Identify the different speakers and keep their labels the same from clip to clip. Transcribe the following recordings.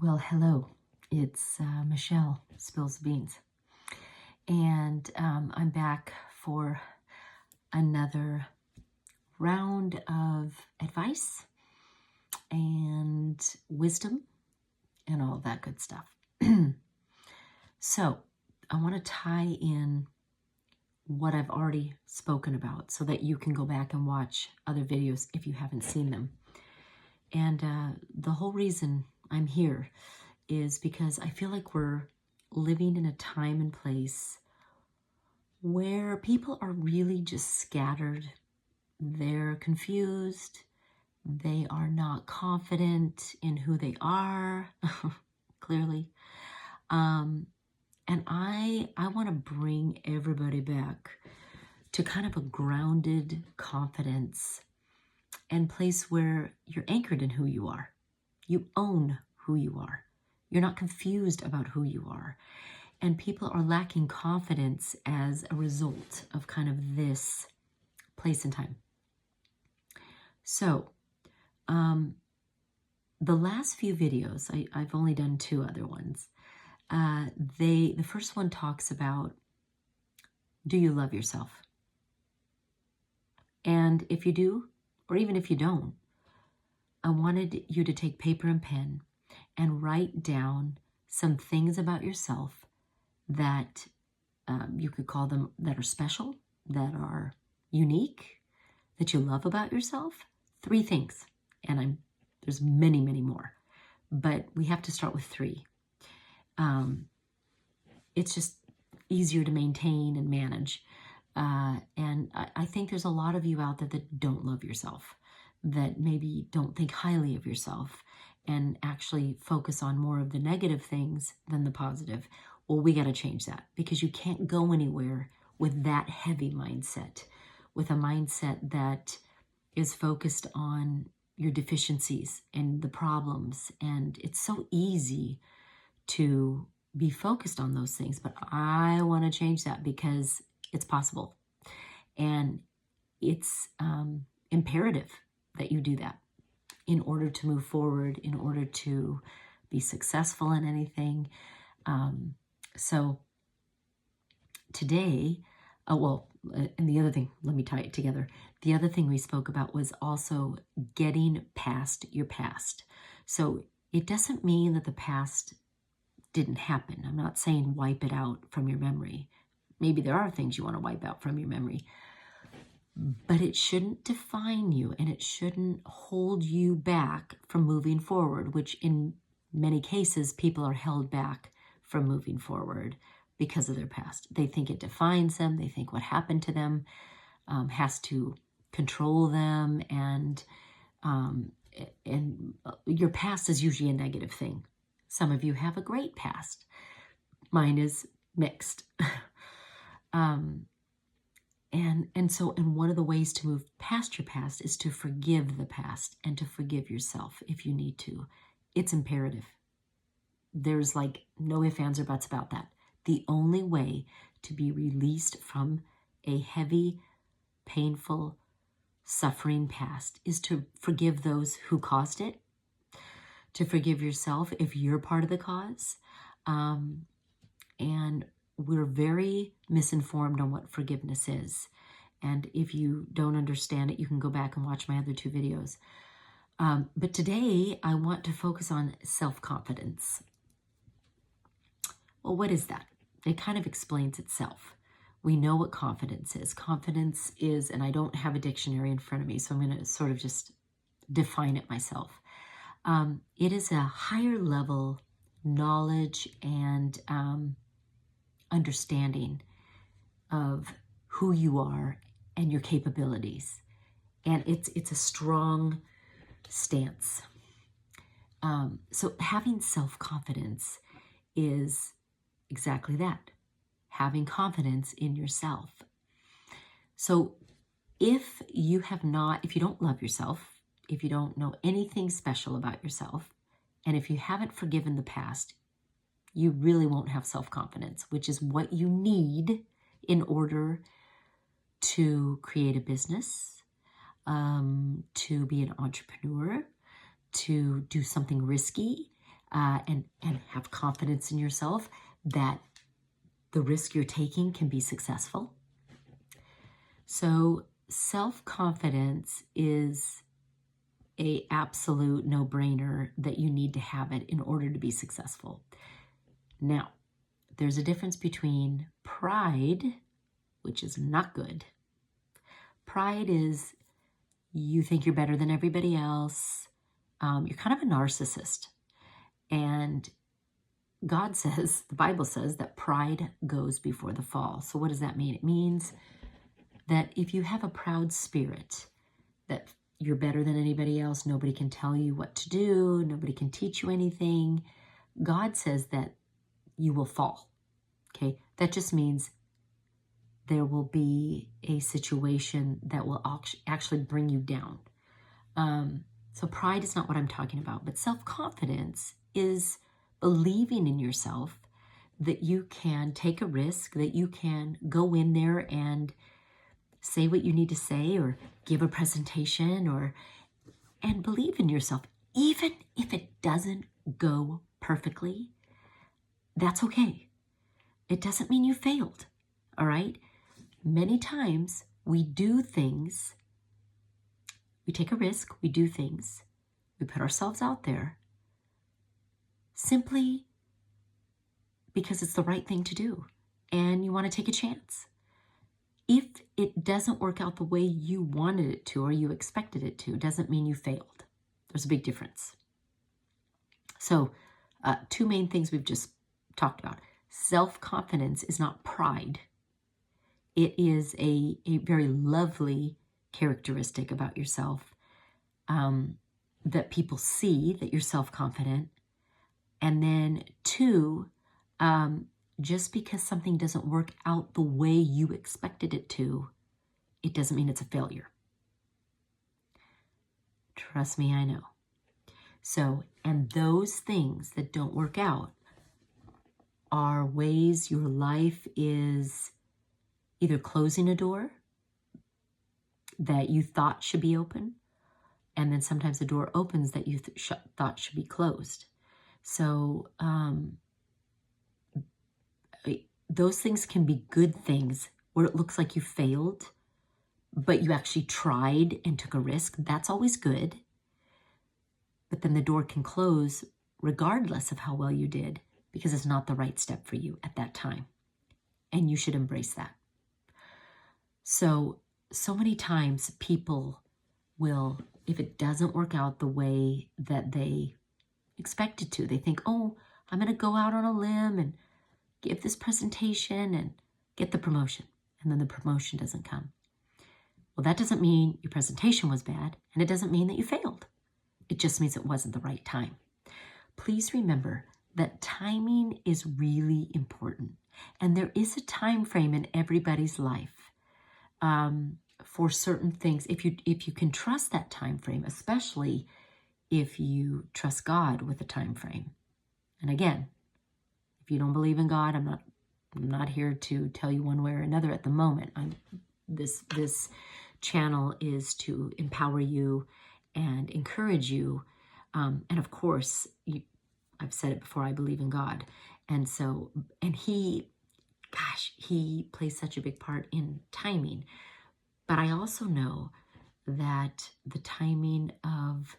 Speaker 1: Well, hello. It's Michelle Spills the Beans. And I'm back for another round of advice and wisdom and all that good stuff. So I want to tie in what I've already spoken about so that you can go back and watch other videos if you haven't seen them. And the whole reason I'm here is because I feel like we're living in a time and place where people are really just scattered. They're confused. They are not confident in who they are, clearly. And I want to bring everybody back to kind of a grounded confidence and place where you're anchored in who you are. You own who you are. You're not confused about who you are. And people are lacking confidence as a result of kind of this place and time. So, the last few videos, I've only done 2 other ones. The first one talks about, do you love yourself? And if you do, or even if you don't, I wanted you to take paper and pen and write down some things about yourself that you could call them that are special, that are unique, that you love about yourself. 3 things. And there's many, many more. But we have to start with 3. It's just easier to maintain and manage. And I think there's a lot of you out there that don't love yourself, that maybe don't think highly of yourself and actually focus on more of the negative things than the positive. Well, we got to change that, because you can't go anywhere with that heavy mindset, with a mindset that is focused on your deficiencies and the problems. And it's so easy to be focused on those things, but I want to change that because it's possible. And it's imperative that you do that in order to move forward, in order to be successful in anything. So today, and the other thing, let me tie it together. The other thing we spoke about was also getting past your past. So it doesn't mean that the past didn't happen. I'm not saying wipe it out from your memory. Maybe there are things you want to wipe out from your memory, but it shouldn't define you, and it shouldn't hold you back from moving forward, which in many cases, people are held back from moving forward because of their past. They think it defines them. They think what happened to them has to control them, and your past is usually a negative thing. Some of you have a great past. Mine is mixed. And one of the ways to move past your past is to forgive the past and to forgive yourself if you need to. It's imperative. There's like no ifs, ands, or buts about that. The only way to be released from a heavy, painful, suffering past is to forgive those who caused it, to forgive yourself if you're part of the cause. And we're very misinformed on what forgiveness is. And if you don't understand it, you can go back and watch my other 2 videos. But today, I want to focus on self-confidence. Well, what is that? It kind of explains itself. We know what confidence is. Confidence is, and I don't have a dictionary in front of me, so I'm going to sort of just define it myself. It is a higher level knowledge and understanding of who you are and your capabilities. And it's a strong stance. So having self-confidence is exactly that, having confidence in yourself. So if you don't love yourself, if you don't know anything special about yourself, and if you haven't forgiven the past, you really won't have self-confidence, which is what you need in order to create a business, to be an entrepreneur, to do something risky, and have confidence in yourself that the risk you're taking can be successful. So self-confidence is an absolute no-brainer that you need to have it in order to be successful. Now, there's a difference between pride, which is not good. Pride is you think you're better than everybody else. You're kind of a narcissist. And God says, the Bible says that pride goes before the fall. So what does that mean? It means that if you have a proud spirit, that you're better than anybody else, nobody can tell you what to do, nobody can teach you anything, God says that you will fall, okay? That just means there will be a situation that will actually bring you down. So pride is not what I'm talking about, but self-confidence is believing in yourself that you can take a risk, that you can go in there and say what you need to say or give a presentation and believe in yourself. Even if it doesn't go perfectly, that's okay. It doesn't mean you failed, all right? Many times we do things, we take a risk, we do things, we put ourselves out there simply because it's the right thing to do and you want to take a chance. If it doesn't work out the way you wanted it to or you expected it to, doesn't mean you failed. There's a big difference. So, two main things we've just talked about. Self-confidence is not pride. It is a very lovely characteristic about yourself that people see that you're self-confident. And then two, just because something doesn't work out the way you expected it to, it doesn't mean it's a failure. Trust me, I know. So, and those things that don't work out are ways your life is either closing a door that you thought should be open, and then sometimes the door opens that you thought should be closed. So, those things can be good things where it looks like you failed, but you actually tried and took a risk. That's always good. But then the door can close regardless of how well you did because it's not the right step for you at that time. And you should embrace that. So many times people will, if it doesn't work out the way that they expected to, they think, oh, I'm going to go out on a limb and give this presentation and get the promotion. And then the promotion doesn't come. Well, that doesn't mean your presentation was bad, and it doesn't mean that you failed. It just means it wasn't the right time. Please remember that timing is really important. And there is a time frame in everybody's life for certain things. If you can trust that time frame, especially if you trust God with a time frame. And again, if you don't believe in God, I'm not here to tell you one way or another at the moment. This channel is to empower you and encourage you. And of course, I've said it before, I believe in God. And so, and he plays such a big part in timing. But I also know that the timing of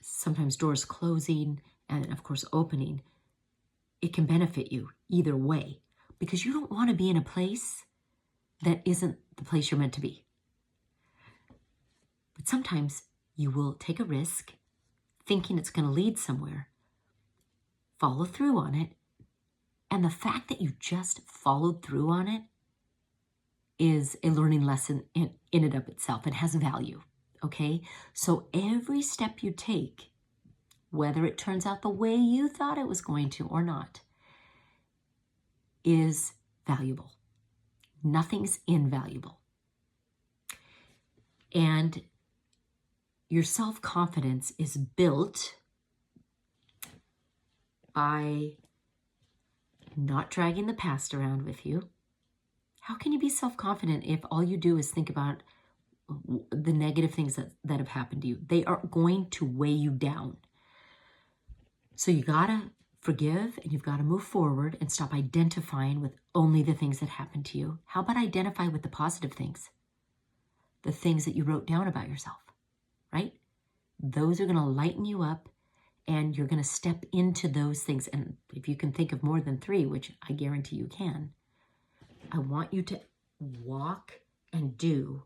Speaker 1: sometimes doors closing and of course opening, it can benefit you either way, because you don't want to be in a place that isn't the place you're meant to be. But sometimes you will take a risk thinking it's going to lead somewhere, follow through on it, and the fact that you just followed through on it is a learning lesson in and of itself. It has value, okay? So every step you take, whether it turns out the way you thought it was going to or not, is valuable. Nothing's invaluable. And your self-confidence is built by not dragging the past around with you. How can you be self-confident if all you do is think about the negative things that have happened to you? They are going to weigh you down. So you gotta forgive and you've got to move forward and stop identifying with only the things that happened to you. How about identify with the positive things? The things that you wrote down about yourself, right? Those are going to lighten you up and you're going to step into those things. And if you can think of more than 3, which I guarantee you can, I want you to walk and do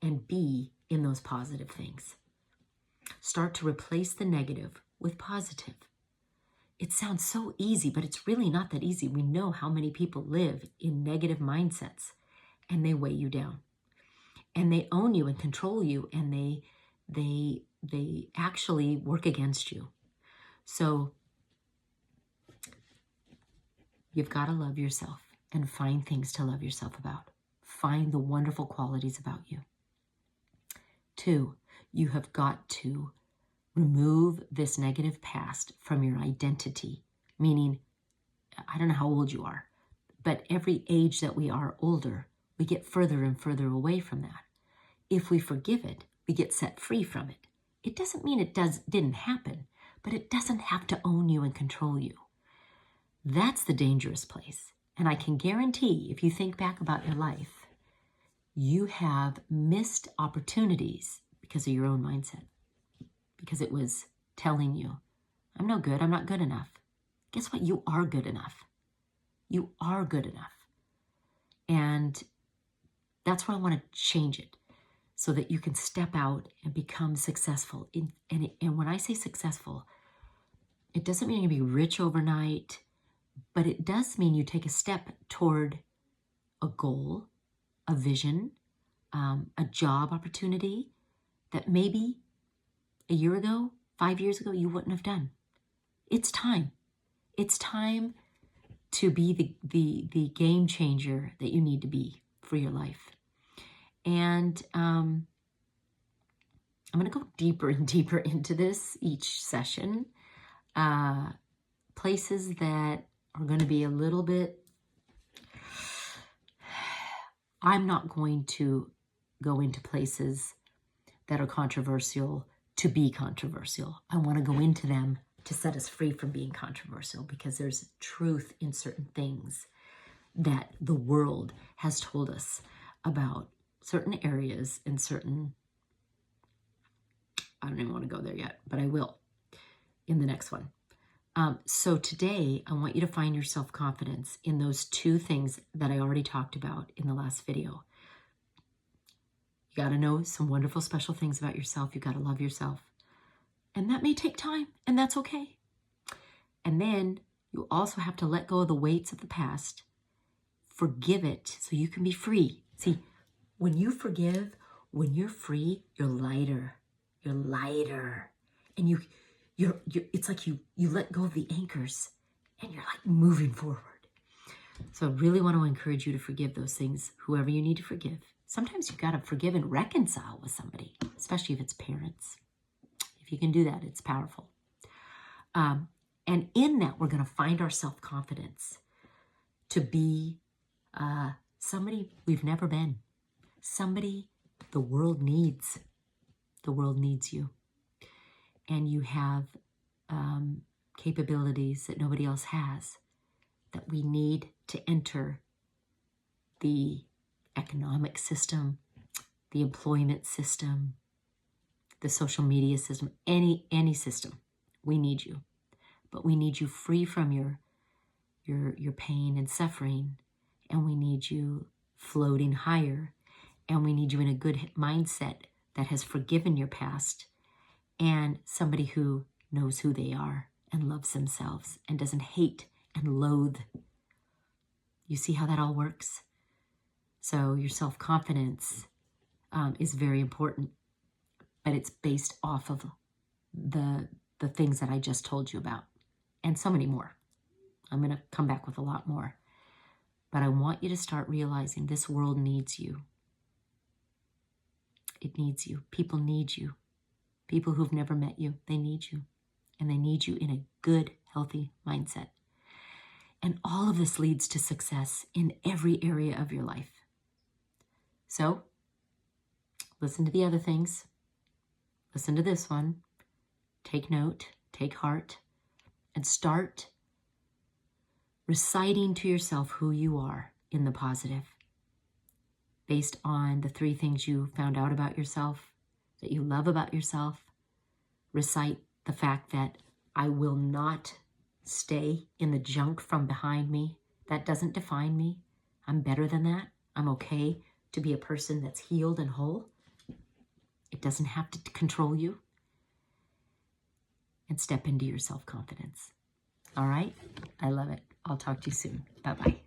Speaker 1: and be in those positive things. Start to replace the negative with positive. It sounds so easy, but it's really not that easy. We know how many people live in negative mindsets and they weigh you down and they own you and control you and they actually work against you. So you've got to love yourself and find things to love yourself about. Find the wonderful qualities about you. 2, you have got to remove this negative past from your identity, meaning, I don't know how old you are, but every age that we are older, we get further and further away from that. If we forgive it, we get set free from it. It doesn't mean it didn't happen, but it doesn't have to own you and control you. That's the dangerous place. And I can guarantee, if you think back about your life, you have missed opportunities because of your own mindset. Because it was telling you, I'm no good, I'm not good enough. Guess what? You are good enough. You are good enough. And that's where I want to change it so that you can step out and become successful. And when I say successful, it doesn't mean you're going to be rich overnight, but it does mean you take a step toward a goal, a vision, a job opportunity that maybe a year ago, 5 years ago, you wouldn't have done. It's time. It's time to be the game changer that you need to be for your life. And I'm going to go deeper and deeper into this each session. Places that are going to be a little bit... I'm not going to go into places that are controversial to be controversial. I want to go into them to set us free from being controversial, because there's truth in certain things that the world has told us about certain areas and certain... I don't even want to go there yet, but I will in the next one. So today, I want you to find your self-confidence in those 2 things that I already talked about in the last video. You got to know some wonderful, special things about yourself. You got to love yourself. And that may take time, and that's okay. And then you also have to let go of the weights of the past. Forgive it so you can be free. See, when you forgive, when you're free, you're lighter. You're lighter. And you're it's like you let go of the anchors and you're like moving forward. So I really want to encourage you to forgive those things, whoever you need to forgive. Sometimes you got to forgive and reconcile with somebody, especially if it's parents. If you can do that, it's powerful. And in that, we're going to find our self-confidence to be somebody we've never been. Somebody the world needs. The world needs you. And you have capabilities that nobody else has, that we need to enter the economic system, the employment system, the social media system, any system. We need you. But we need you free from your pain and suffering, and we need you floating higher, and we need you in a good mindset that has forgiven your past, and somebody who knows who they are and loves themselves and doesn't hate and loathe. You see how that all works? So your self-confidence is very important, but it's based off of the things that I just told you about, and so many more. I'm going to come back with a lot more. But I want you to start realizing this world needs you. It needs you. People need you. People who've never met you, they need you. And they need you in a good, healthy mindset. And all of this leads to success in every area of your life. So, listen to the other things. Listen to this one. Take note. Take heart. and start reciting to yourself who you are in the positive, based on the 3 things you found out about yourself, that you love about yourself. Recite the fact that I will not stay in the junk from behind me. That doesn't define me. I'm better than that. I'm okay to be a person that's healed and whole. It doesn't have to control you. And step into your self-confidence. All right? I love it. I'll talk to you soon. Bye-bye.